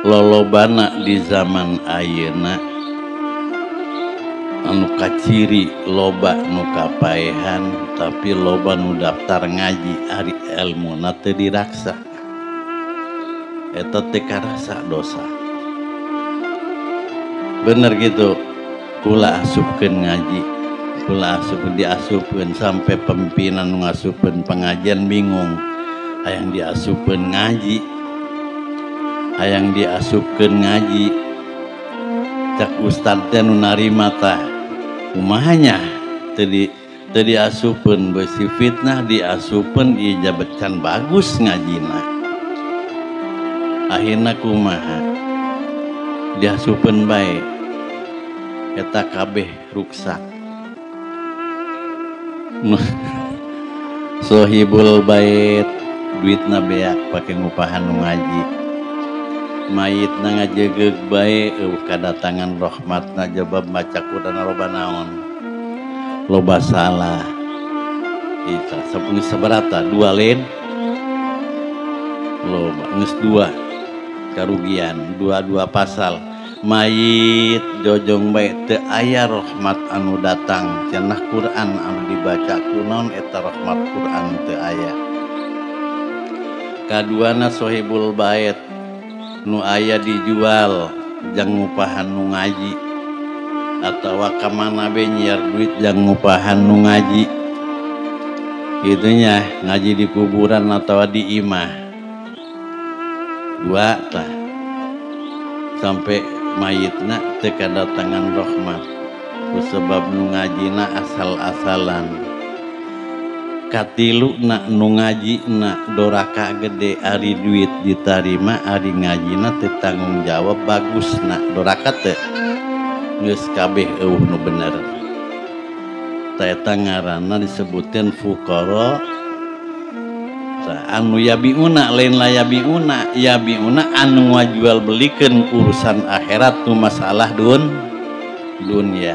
lolobana di zaman ayeuna anu kaciri loba nu kapaehan tapi loba nu daftar ngaji ari ilmuna teu diraksa eta teh karasa dosa. Bener gitu, kula asupkeun ngaji, kula diasupkeun sampai pimpinan ngasupkeun pengajian bingung hayang diasupkeun ngaji, hayang diasupkeun ngaji cak ustad teh nu narima tah kumahanya teu diasupkeun beusi fitnah diasupkeun ieu can bagus ngajina akhirna kumaha diasupkeun bae eta kabeh ruksak. Sohibul bait duitna beak pake ngupahan nu ngaji, mayitna ngajegeug bae kadatangan rahmatna jabab maca Quran loba naon loba salah isa sapuni sabarata dua len loba geus dua karugian dua pasal mayit jojong bae teu aya rahmat anu datang cenah Quran anu dibaca kunaon eta rahmat Quran teu aya. Kaduana sohibul bait nu aya dijual jang ngupahan nu ngaji atawa kamana be nyiar duit jang ngupahan nu ngaji gitunya ngaji di kuburan atawa di imah dua tah sampai mayitna teu kadatangan rahmat kusebab nu ngajina asal-asalan. Katiluna nu ngajina doraka gede ari duit ditarima ari ngajina teu tanggung jawab bagusna doraka teu geus kabeh eueuh nu bener. Ta eta ngaranna disebutkeun fuqara anu yabiuna lain layabiuna yabiuna anu ngajual belikeun urusan akhirat tu masalah dunia